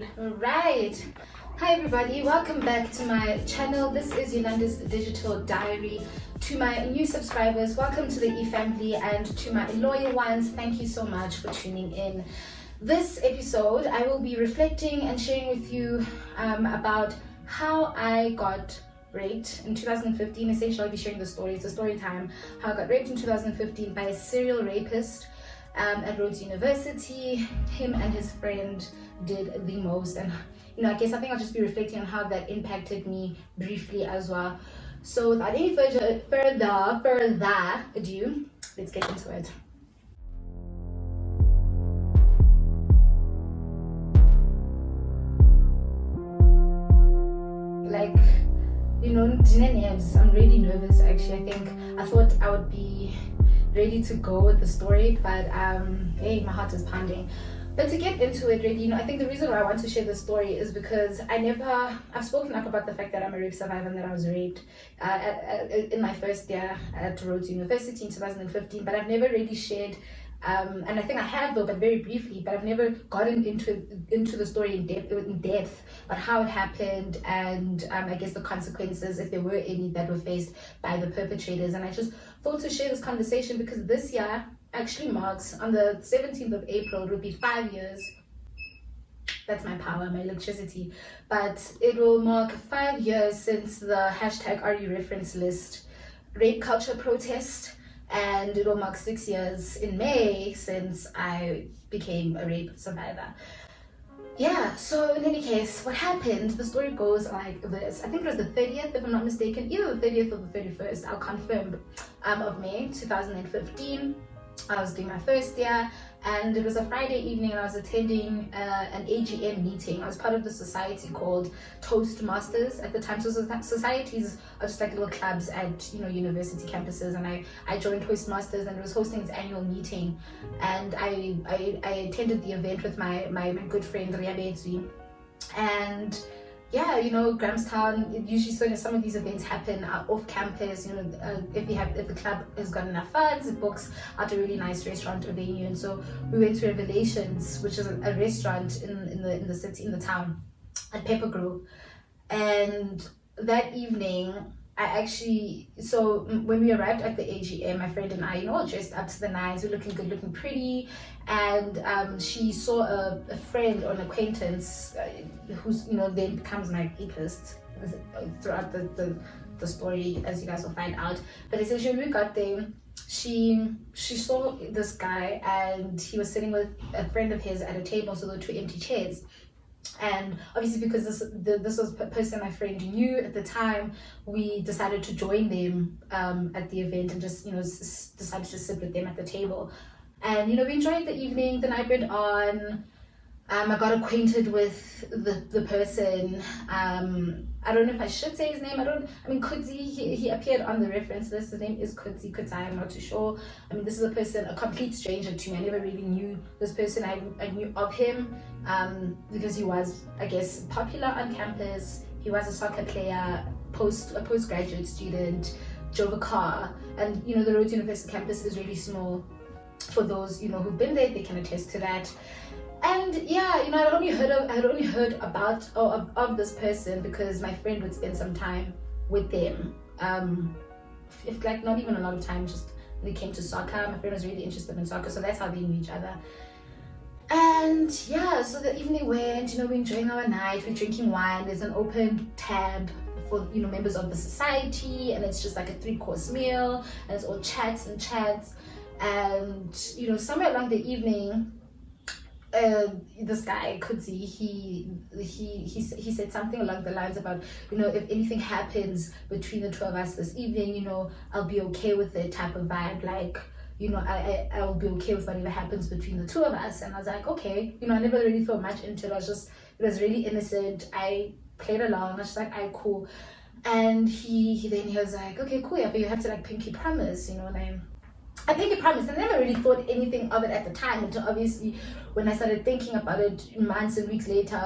Alright, hi everybody, welcome back to my channel. This is Yolanda's digital diary. To my new subscribers, welcome to the eFamily, and to my loyal ones, thank you so much for tuning in. This episode I will be reflecting and sharing with you about how I got raped in 2015. Essentially I'll be sharing the story. It's a story time, how I got raped in 2015 by a serial rapist at Rhodes University. Him and his friend did the most, and I think I'll just be reflecting on how that impacted me briefly as well. So without any further ado, let's get into it. I'm really nervous actually. I thought I would be ready to go with the story, but hey, my heart is pounding. But to get into it really, I think the reason why I want to share this story is because I've spoken up about the fact that I'm a rape survivor and that I was raped in my first year at Rhodes University in 2015, but I've never really shared, and I think I have though, but very briefly, but I've never gotten into the story in depth, but how it happened, and I guess the consequences, if there were any, that were faced by the perpetrators. And I just thought to share this conversation because this year actually marks, on the 17th of April, it will be 5 years. That's my power, my electricity. But it will mark 5 years since the hashtag RU reference list rape culture protest, and it will mark 6 years in May since I became a rape survivor. Yeah, so in any case, what happened, the story goes like this. I think it was the 30th, if I'm not mistaken, either the 30th or the 31st, I'll confirm, of May 2015. I was doing my first year, and it was a Friday evening, and I was attending an AGM meeting. I was part of the society called Toastmasters at the time. So societies are just like little clubs at university campuses, and I joined Toastmasters, and it was hosting its annual meeting, and I attended the event with my good friend Dyantyi. And yeah, Grahamstown, usually some of these events happen off campus. If the club has got enough funds, it books out a really nice restaurant or venue. And so we went to Revelations, which is a restaurant in the city, in the town, at Pepper Grove. And that evening, so when we arrived at the AGM, my friend and I, all dressed up to the nines, we're looking good, looking pretty, and she saw a friend or an acquaintance who's then becomes my rapist throughout the story, as you guys will find out. But essentially, when we got there, she saw this guy, and he was sitting with a friend of his at a table, so there were two empty chairs. And obviously, because this was a person my friend knew at the time, we decided to join them at the event, and just decided to sit with them at the table. And we enjoyed the evening. The night went on. I got acquainted with the person. I don't know if I should say his name. Kudzi, he appeared on the reference list. His name is Kudzi Kudzai, I'm not too sure. This is a person, a complete stranger to me. I never really knew this person. I knew of him because he was, I guess, popular on campus. He was a soccer player, a postgraduate student, drove a car. And the Rhodes University campus is really small. For those who've been there, they can attest to that. And yeah, I had only heard about of this person because my friend would spend some time with them. If not even a lot of time, just when it came to soccer. My friend was really interested in soccer, so that's how they knew each other. And yeah, so the evening went, we're enjoying our night, we're drinking wine, there's an open tab for members of the society, and it's just like a 3-course meal, and it's all chats. And somewhere along the evening, this guy Kudzi, he said something along the lines about if anything happens between the two of us this evening, I'll be okay with it, type of vibe, like I will be okay with whatever happens between the two of us. And I was like, okay, I never really thought much into it. It was really innocent. I played along. I was just like, alright, cool. And he was like, okay, cool, yeah, but you have to pinky promise, and I pinky promised. I never really thought anything of it at the time, until obviously when I started thinking about it months and weeks later,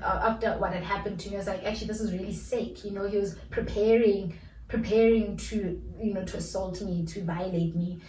after what had happened to me. I was like, actually, this is really sick. He was preparing to to assault me, to violate me.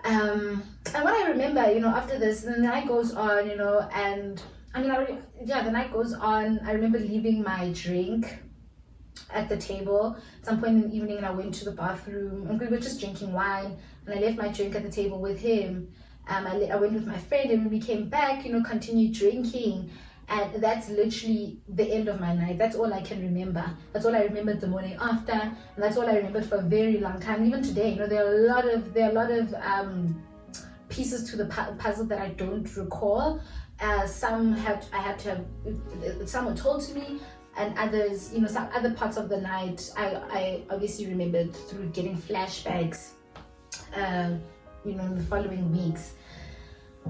And what I remember, after this, and the night goes on, and I mean, the night goes on. I remember leaving my drink at the table at some point in the evening, and I went to the bathroom, and we were just drinking wine, and I left my drink at the table with him. I went with my friend, and when we came back, continued drinking, and that's literally the end of my night. That's all I can remember. That's all I remembered the morning after, and that's all I remembered for a very long time. Even today, there are a lot of pieces to the puzzle that I don't recall. Some were told to me, and others, some other parts of the night I obviously remembered through getting flashbacks in the following weeks.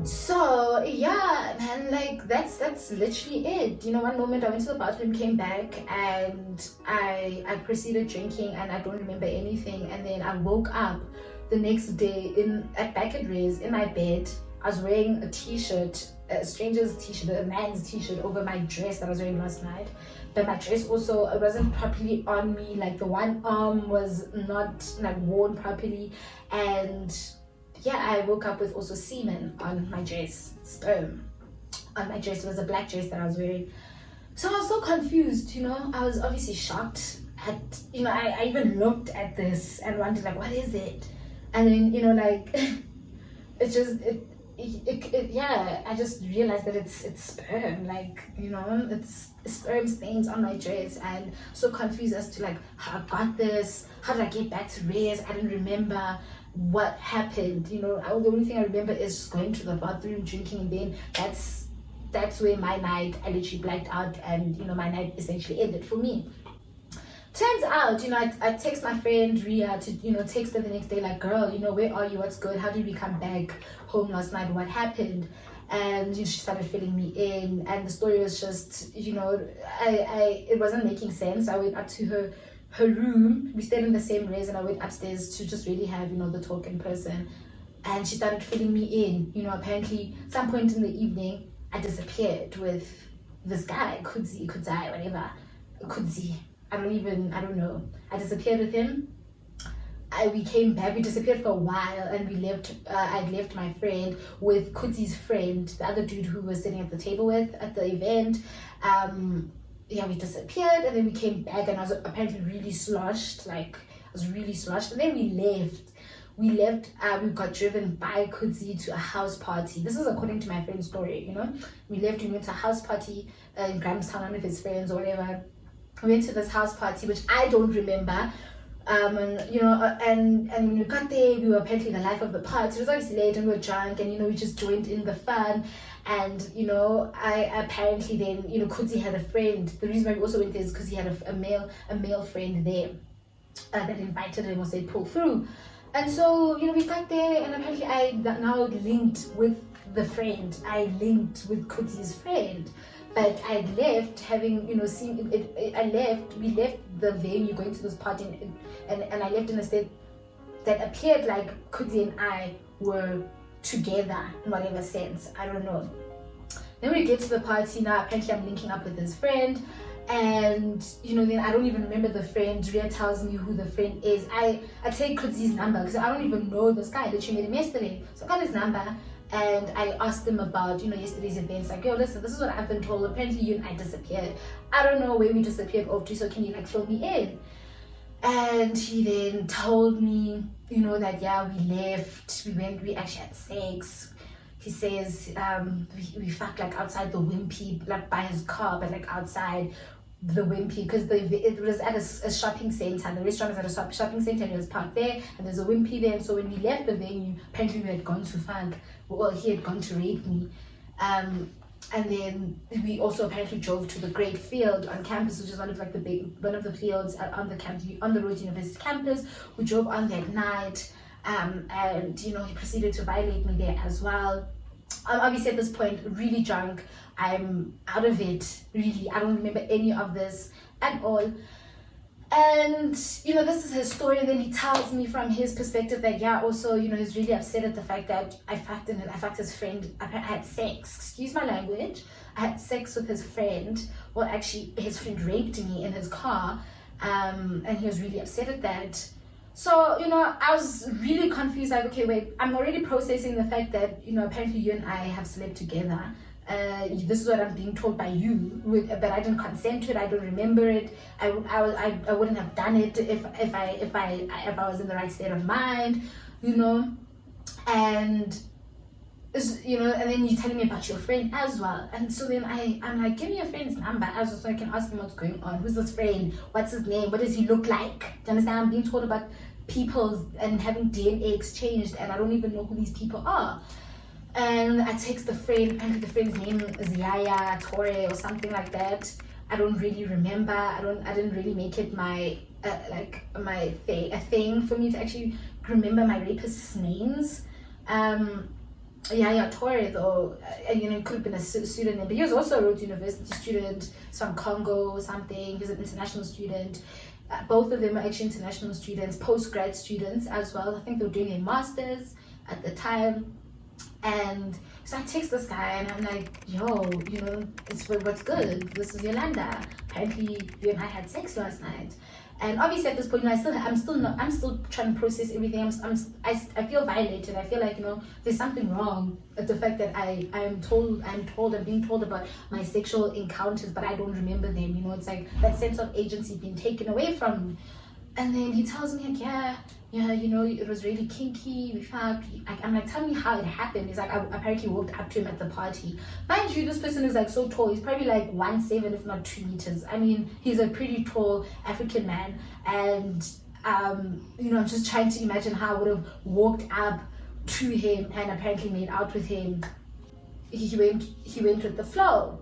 So yeah, man, like that's literally it. One moment I went to the bathroom, came back, and I proceeded drinking, and I don't remember anything. And then I woke up the next day back at Ray's in my bed. I was wearing a t-shirt, a stranger's t-shirt, a man's t-shirt over my dress that I was wearing last night. But my dress also, it wasn't properly on me. Like the one arm was not worn properly, and yeah, I woke up with also semen on my dress, sperm on my dress. It was a black dress that I was wearing. So I was so confused, I was obviously shocked at, I even looked at this and wondered, like, what is it? And then, I just realized that it's sperm, like, it's sperm stains on my dress, and so confused as to, like, how I got this, how did I get back to Reyes? I didn't remember what happened. The only thing I remember is just going to the bathroom, drinking, and then that's where my night, I literally blacked out, and my night essentially ended for me. Turns out, I text my friend Ria to, text her the next day, like, girl, where are you? What's good? How did we come back home last night? What happened? And she started filling me in, and the story was just, it wasn't making sense. I went up to her room. We stayed in the same race, and I went upstairs to just really have, the talk in person. And she started filling me in. Apparently, some point in the evening, I disappeared with this guy, Kudzi, whatever. Kudzi. I don't know. I disappeared with him. We came back. We disappeared for a while, and we left. I'd left my friend with Kudzi's friend, the other dude who was sitting at the table with at the event. We disappeared, and then we came back, and I was apparently really sloshed. Like, I was really sloshed, and then we left. We got driven by Kudzi to a house party. This is according to my friend's story. We left. We went to a house party in Grahamstown, one of his friends or whatever. We went to this house party, which I don't remember. And when we got there, we were apparently the life of the party. It was obviously late, and we were drunk, and we just joined in the fun. And I apparently then Kudzi had a friend. The reason why we also went there is because he had a male friend there that invited him or said pull through. And so we got there, and apparently I now linked with the friend. I linked with Kudzi's friend. But I left having, seen it. We left the venue going to this party, and I left in a state that appeared like Kudzi and I were together in whatever sense. I don't know. Then we get to the party. Now apparently I'm linking up with his friend, and then I don't even remember the friend. Ria tells me who the friend is. I take Kudzi's number because I don't even know this guy. I literally met him yesterday. So I got his number. And I asked them about, yesterday's events. Like, yo, listen, this is what I've been told. Apparently you and I disappeared. I don't know where we disappeared off to, so can you fill me in? And he then told me, that yeah, we left. We actually had sex. He says we fucked like outside the Wimpy, like by his car, but like outside the Wimpy, because it was at a shopping center. The restaurant was at a shopping center, and it was parked there, and there's a Wimpy there. And so when we left the venue, apparently we had gone to fuck. Well, he had gone to rape me. And then we also apparently drove to the Great Field on campus, which is one of the fields on the Rhodes University campus. We drove on that night, and he proceeded to violate me there as well. I'm obviously at this point really drunk. I'm out of it, really. I don't remember any of this at all. And this is his story, and then he tells me from his perspective that also he's really upset at the fact that I fucked his friend. I had sex, excuse my language, I had sex with his friend. Well, actually his friend raped me in his car, and he was really upset at that. So I was really confused, like, okay, wait, I'm already processing the fact that apparently you and I have slept together. this is what I'm being told by you, but I didn't consent to it. I don't remember it. I wouldn't have done it if I was in the right state of mind, you know. And you know, and then you're telling me about your friend as well. And so then I'm like, give me your friend's number as well, so I can ask him what's going on. Who's this friend? What's his name? What does he look like? Do you understand? I'm being told about people and having DNA exchanged, and I don't even know who these people are. And I text the friend, apparently the friend's name is Yaya Torre or something like that. I don't really remember. I didn't really make it my a thing for me to actually remember my rapists' names. Yaya Torre though, you know, it could have been a pseudonym, but he was also a Rhodes University student. He's from Congo or something. He's an international student. Both of them are actually international students, post-grad students as well. I think they were doing a master's at the time. And so I text this guy and I'm like, yo, you know, what's good? This is Yolanda. Apparently you and I had sex last night. And obviously at this point, you know, I'm still trying to process everything. I feel violated. I feel like, you know, there's something wrong with the fact that I'm being told about my sexual encounters, but I don't remember them. You know, it's like that sense of agency being taken away from me. And then he tells me like, yeah, you know, it was really kinky. We fucked. I'm like, tell me how it happened. He's like, I apparently walked up to him at the party. Mind you, this person is like so tall. He's probably like 1.7, if not 2 meters. I mean, he's a pretty tall African man. And, you know, I'm just trying to imagine how I would have walked up to him and apparently made out with him. He went with the flow.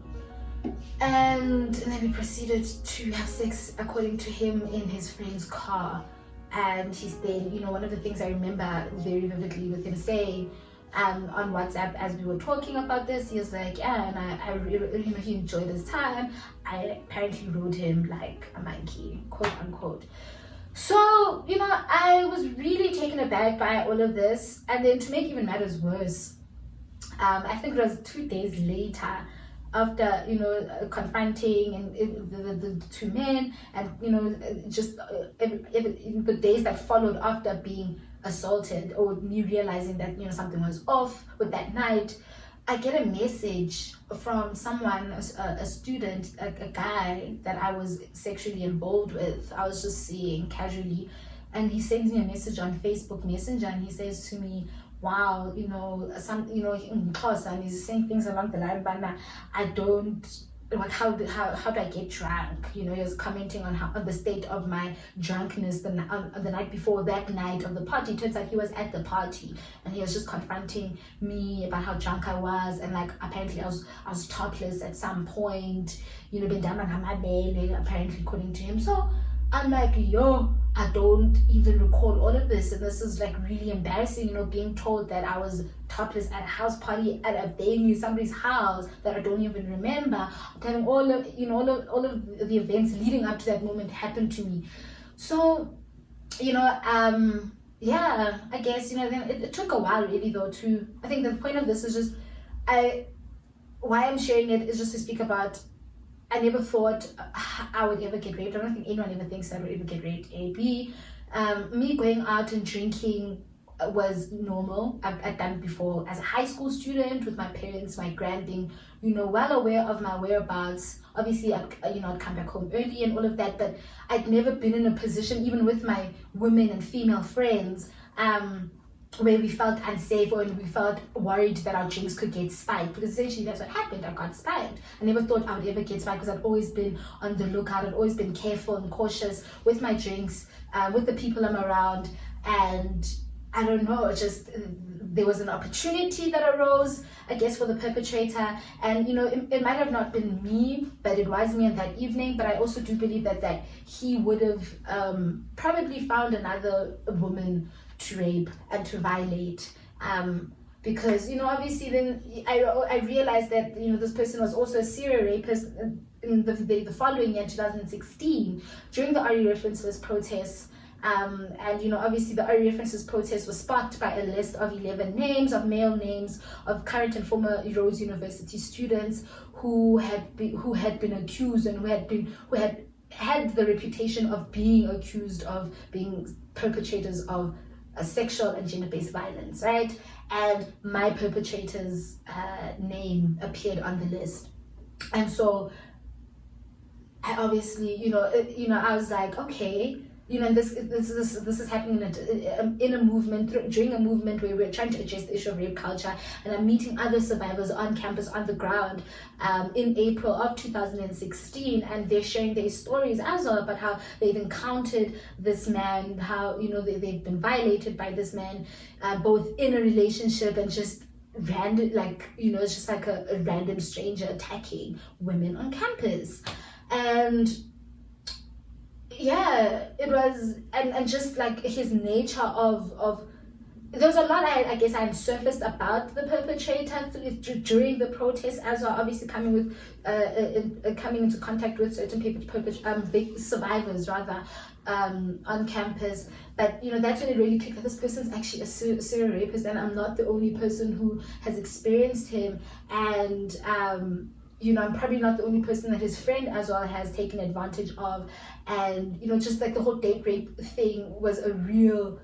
And then we proceeded to have sex, according to him, in his friend's car. And he's then, you know, one of the things I remember very vividly with him saying on WhatsApp as we were talking about this, he was like, yeah, and I really, you know, he enjoyed his time. I apparently rode him like a monkey, quote unquote. So, you know, I was really taken aback by all of this. And then to make even matters worse, I think it was 2 days later, after, you know, confronting and the two men, and, you know, just the days that followed after being assaulted, or me realizing that, you know, something was off with that night, I get a message from someone, a student, a guy that I was sexually involved with. I was just seeing casually, and he sends me a message on Facebook Messenger, and he says to me, wow, you know, in class, and he's saying things along the line, but I don't, like, how do I get drunk? You know, he was commenting on the state of my drunkenness the night before that night of the party. It turns out he was at the party, and he was just confronting me about how drunk I was, and like apparently I was topless at some point, you know, apparently according to him. So I'm like, yo, I don't even recall all of this, and this is like really embarrassing, you know, being told that I was topless at a house party at a venue, somebody's house that I don't even remember. Telling all of the events leading up to that moment happened to me. So, you know, yeah, I guess, you know, then it took a while really though to, I think the point of this is just, why I'm sharing it is just to speak about, I never thought I would ever get raped. I don't think anyone ever thinks I would ever get raped. B, me going out and drinking was normal. I've done it before as a high school student with my parents, my grand being, you know, well aware of my whereabouts. Obviously, I'd come back home early and all of that, but I'd never been in a position, even with my women and female friends, where we felt unsafe or we felt worried that our drinks could get spiked, because essentially that's what happened. I got spiked. I never thought I would ever get spiked, because I'd always been on the lookout. I'd always been careful and cautious with my drinks, with the people I'm around. And I don't know, just there was an opportunity that arose, I guess, for the perpetrator. And, you know, it might have not been me, but it was me on that evening. But I also do believe that he would have probably found another woman to rape and to violate, because, you know, obviously then I realized that, you know, this person was also a serial rapist in the following year, 2016, during the RE References protests. And, you know, obviously the RE References protest was sparked by a list of 11 names, of male names, of current and former Rhodes University students who had been accused, and who had the reputation of being accused of being perpetrators of sexual and gender-based violence, right? And my perpetrator's name appeared on the list. And so I obviously, I was like, okay, and this is happening in a movement, during a movement where we're trying to address the issue of rape culture, and I'm meeting other survivors on campus, on the ground, in April of 2016, and they're sharing their stories as well about how they've encountered this man, how they've been violated by this man, both in a relationship and just random, it's just like a random stranger attacking women on campus. And yeah, it was, and just like his nature of there was a lot I guess I had surfaced about the perpetrator during the protest as well, obviously coming into contact with certain survivors rather, on campus. But that's when it really clicked that this person's actually a serial rapist, and I'm not the only person who has experienced him. And I'm probably not the only person that his friend as well has taken advantage of. And just like the whole date rape thing was a real,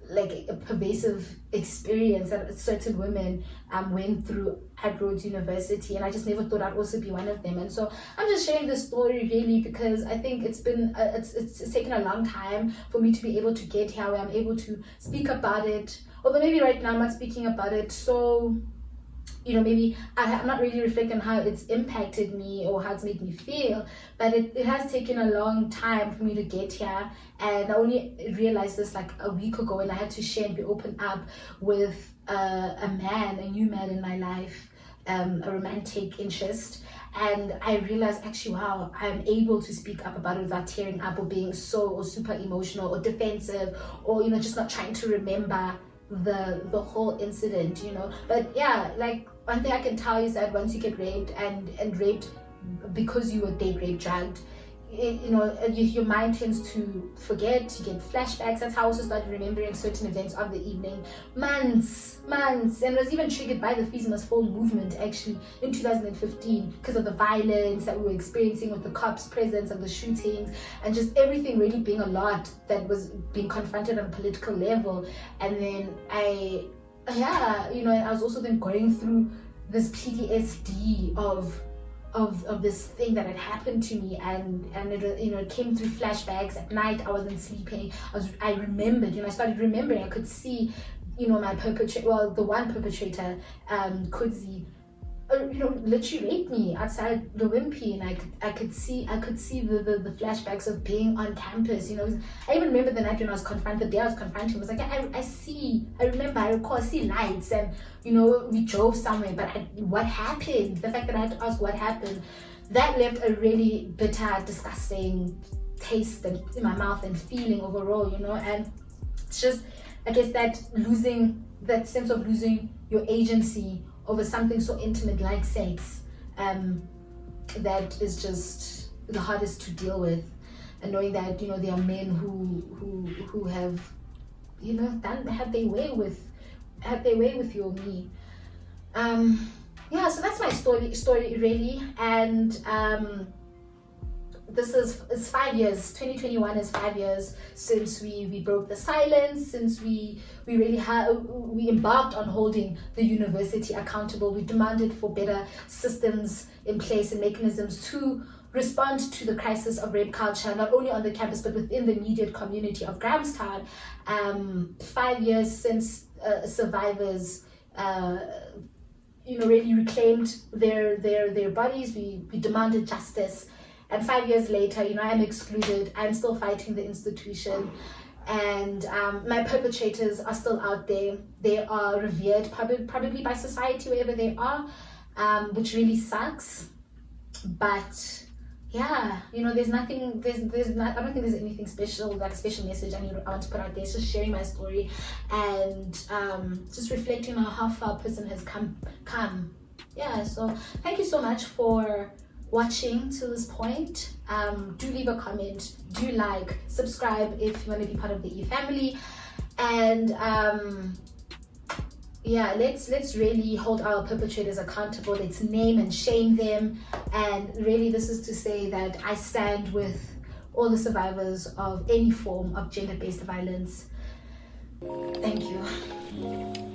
like, a pervasive experience that certain women went through at Rhodes University, and I just never thought I'd also be one of them. And so I'm just sharing this story really because I think it's been it's taken a long time for me to be able to get here where I'm able to speak about it, although maybe right now I'm not speaking about it, so maybe I'm not really reflecting on how it's impacted me or how it's made me feel, but it has taken a long time for me to get here. And I only realized this like a week ago when I had to share and be open up with a new man in my life, a romantic interest. And I realized actually, wow, I'm able to speak up about it without tearing up or being or super emotional or defensive or, just not trying to remember the whole incident, But yeah, like, one thing I can tell you is that once you get raped and raped because you were date rape drugged, your mind tends to forget, you get flashbacks. That's how I also started remembering certain events of the evening, months, and it was even triggered by the Fees Must Fall movement actually in 2015 because of the violence that we were experiencing with the cops' presence and the shootings and just everything really being a lot that was being confronted on a political level. And then I was also then going through this PTSD of this thing that had happened to me, and it came through flashbacks at night. I wasn't sleeping. I remembered, I started remembering. I could see, my the one perpetrator, Kudzi, literally raped me outside the Wimpy, and I could see the flashbacks of being on campus. I even remember the night when I was confronted. The day I was confronting, I was like, I recall, I see lights, and we drove somewhere, but what happened? The fact that I had to ask what happened, that left a really bitter, disgusting taste in my mouth and feeling overall, and it's just, I guess, that sense of losing your agency over something so intimate like sex, that is just the hardest to deal with. And knowing that there are men who have had their way with you or me. So that's my story really. And it's 5 years. 2021 is 5 years since we broke the silence, since we embarked on holding the university accountable. We demanded for better systems in place and mechanisms to respond to the crisis of rape culture, not only on the campus but within the immediate community of Grahamstown. 5 years since survivors really reclaimed their bodies. We demanded justice. And 5 years later, I'm excluded. I'm still fighting the institution. And my perpetrators are still out there. They are revered probably by society wherever they are, which really sucks. But yeah, there's nothing, I don't think there's anything special, like special message I want to put out there. It's just sharing my story and just reflecting on how far a person has come. Yeah, so thank you so much for watching to this point. Do leave a comment, do like, subscribe if you want to be part of the eFamily, and let's really hold our perpetrators accountable. Let's name and shame them. And really, this is to say that I stand with all the survivors of any form of gender-based violence. Thank you.